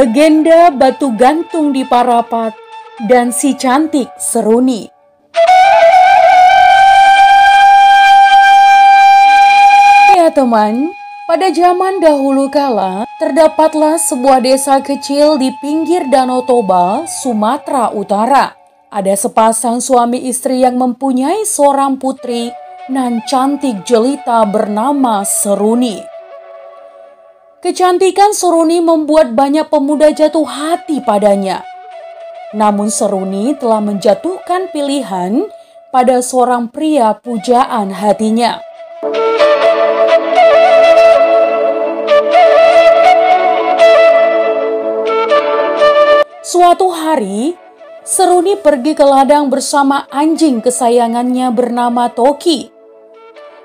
Legenda batu gantung di Parapat dan si cantik Seruni. Ya teman, pada zaman dahulu kala terdapatlah sebuah desa kecil di pinggir Danau Toba, Sumatera Utara. Ada sepasang suami istri yang mempunyai seorang putri nan cantik jelita bernama Seruni. Kecantikan Seruni membuat banyak pemuda jatuh hati padanya. Namun Seruni telah menjatuhkan pilihan pada seorang pria pujaan hatinya. Suatu hari, Seruni pergi ke ladang bersama anjing kesayangannya bernama Toki.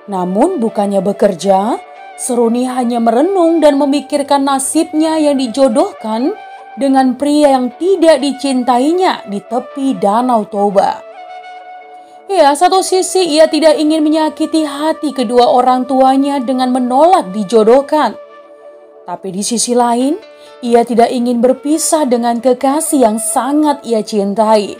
Namun bukannya bekerja, Seruni hanya merenung dan memikirkan nasibnya yang dijodohkan dengan pria yang tidak dicintainya di tepi Danau Toba. Ya, satu sisi ia tidak ingin menyakiti hati kedua orang tuanya dengan menolak dijodohkan. Tapi di sisi lain, ia tidak ingin berpisah dengan kekasih yang sangat ia cintai.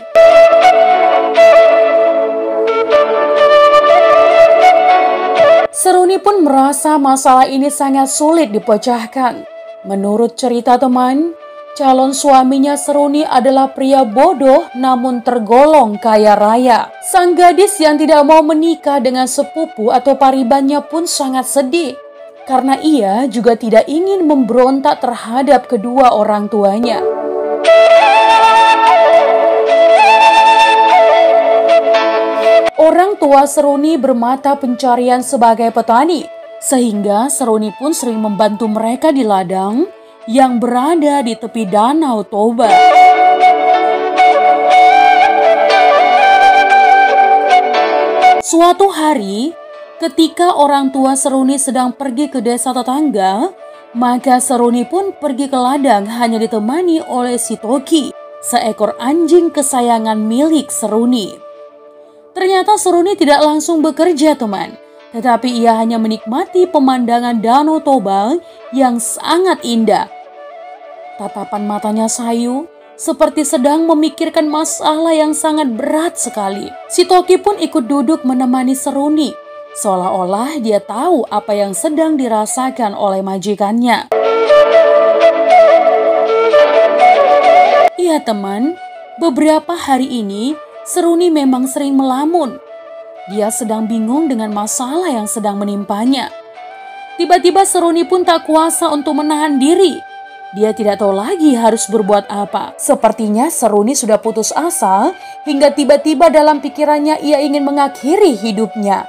Seruni pun merasa masalah ini sangat sulit dipecahkan. Menurut cerita teman, calon suaminya Seruni adalah pria bodoh namun tergolong kaya raya. Sang gadis yang tidak mau menikah dengan sepupu atau paribannya pun sangat sedih. Karena ia juga tidak ingin memberontak terhadap kedua orang tuanya. Orang tua Seruni bermata pencarian sebagai petani, sehingga Seruni pun sering membantu mereka di ladang yang berada di tepi Danau Toba. Suatu hari, ketika orang tua Seruni sedang pergi ke desa tetangga, maka Seruni pun pergi ke ladang hanya ditemani oleh si Toki, seekor anjing kesayangan milik Seruni. Ternyata Seruni tidak langsung bekerja teman, tetapi ia hanya menikmati pemandangan Danau Toba yang sangat indah. Tatapan matanya sayu, seperti sedang memikirkan masalah yang sangat berat sekali. Si Toki pun ikut duduk menemani Seruni, seolah-olah dia tahu apa yang sedang dirasakan oleh majikannya. Iya teman, beberapa hari ini Seruni memang sering melamun. Dia sedang bingung dengan masalah yang sedang menimpanya. Tiba-tiba Seruni pun tak kuasa untuk menahan diri. Dia tidak tahu lagi harus berbuat apa. Sepertinya Seruni sudah putus asa hingga tiba-tiba dalam pikirannya ia ingin mengakhiri hidupnya.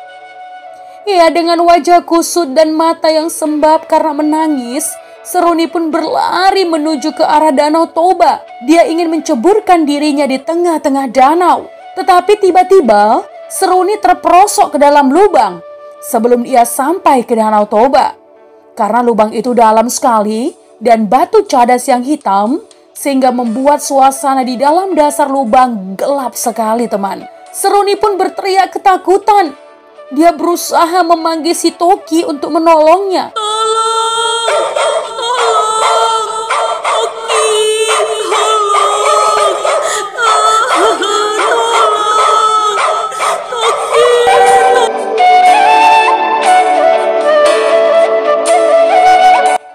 Ya, dengan wajah kusut dan mata yang sembab karena menangis, Seruni pun berlari menuju ke arah Danau Toba. Dia ingin menceburkan dirinya di tengah-tengah danau. Tetapi tiba-tiba Seruni terperosok ke dalam lubang sebelum ia sampai ke Danau Toba. Karena lubang itu dalam sekali dan batu cadas yang hitam, sehingga membuat suasana di dalam dasar lubang gelap sekali teman. Seruni pun berteriak ketakutan. Dia berusaha memanggil si Toki untuk menolongnya.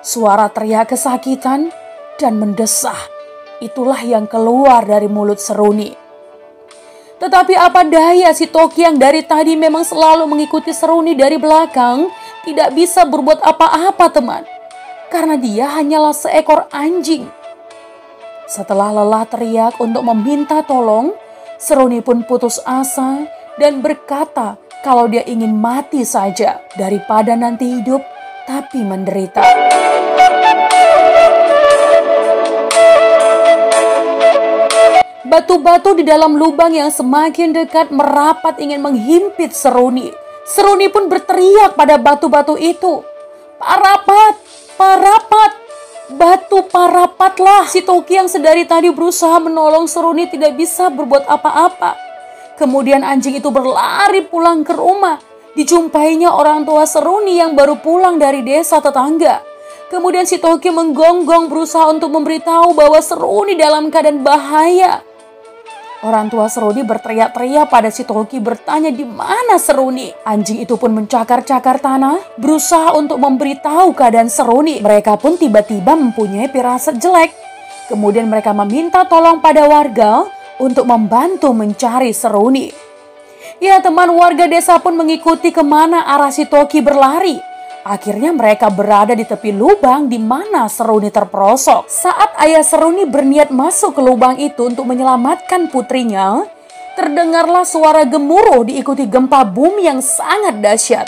Suara teriak kesakitan dan mendesah, itulah yang keluar dari mulut Seruni. Tetapi apa daya si Toki yang dari tadi memang selalu mengikuti Seruni dari belakang tidak bisa berbuat apa-apa teman. Karena dia hanyalah seekor anjing. Setelah lelah teriak untuk meminta tolong, Seruni pun putus asa dan berkata kalau dia ingin mati saja daripada nanti hidup tapi menderita. Batu-batu di dalam lubang yang semakin dekat merapat ingin menghimpit Seruni. Seruni pun berteriak pada batu-batu itu, "Parapat, parapat, batu parapatlah." Si Toki yang sedari tadi berusaha menolong Seruni tidak bisa berbuat apa-apa. Kemudian anjing itu berlari pulang ke rumah. Dijumpainya orang tua Seruni yang baru pulang dari desa tetangga. Kemudian si Toki menggonggong berusaha untuk memberitahu bahwa Seruni dalam keadaan bahaya. Orang tua Seruni berteriak-teriak pada si Toki bertanya di mana Seruni. Anjing itu pun mencakar-cakar tanah berusaha untuk memberitahu keadaan Seruni. Mereka pun tiba-tiba mempunyai firasat jelek. Kemudian mereka meminta tolong pada warga untuk membantu mencari Seruni. Ya teman, warga desa pun mengikuti kemana arah si Toki berlari. Akhirnya mereka berada di tepi lubang di mana Seruni terperosok. Saat ayah Seruni berniat masuk ke lubang itu untuk menyelamatkan putrinya, terdengarlah suara gemuruh diikuti gempa bumi yang sangat dahsyat.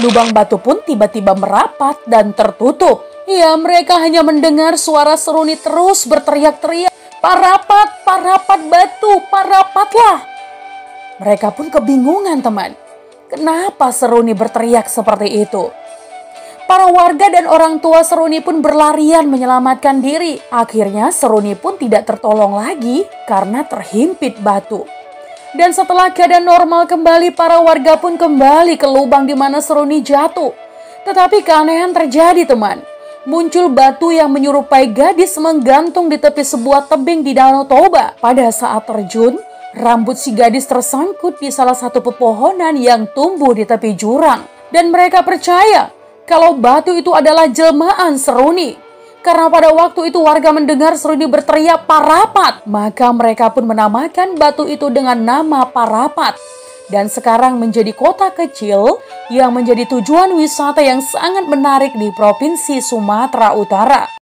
Lubang batu pun tiba-tiba merapat dan tertutup. Ya, mereka hanya mendengar suara Seruni terus berteriak-teriak, "Pak rapat batu, Pak rapatlah." Mereka pun kebingungan teman. Kenapa Seruni berteriak seperti itu? Para warga dan orang tua Seruni pun berlarian menyelamatkan diri. Akhirnya Seruni pun tidak tertolong lagi karena terhimpit batu. Dan setelah keadaan normal kembali, para warga pun kembali ke lubang di mana Seruni jatuh. Tetapi keanehan terjadi teman. Muncul batu yang menyerupai gadis menggantung di tepi sebuah tebing di Danau Toba. Pada saat terjun, rambut si gadis tersangkut di salah satu pepohonan yang tumbuh di tepi jurang. Dan mereka percaya kalau batu itu adalah jelmaan Seruni. Karena pada waktu itu warga mendengar Seruni berteriak "Parapat", maka mereka pun menamakan batu itu dengan nama Parapat. Dan sekarang menjadi kota kecil yang menjadi tujuan wisata yang sangat menarik di Provinsi Sumatera Utara.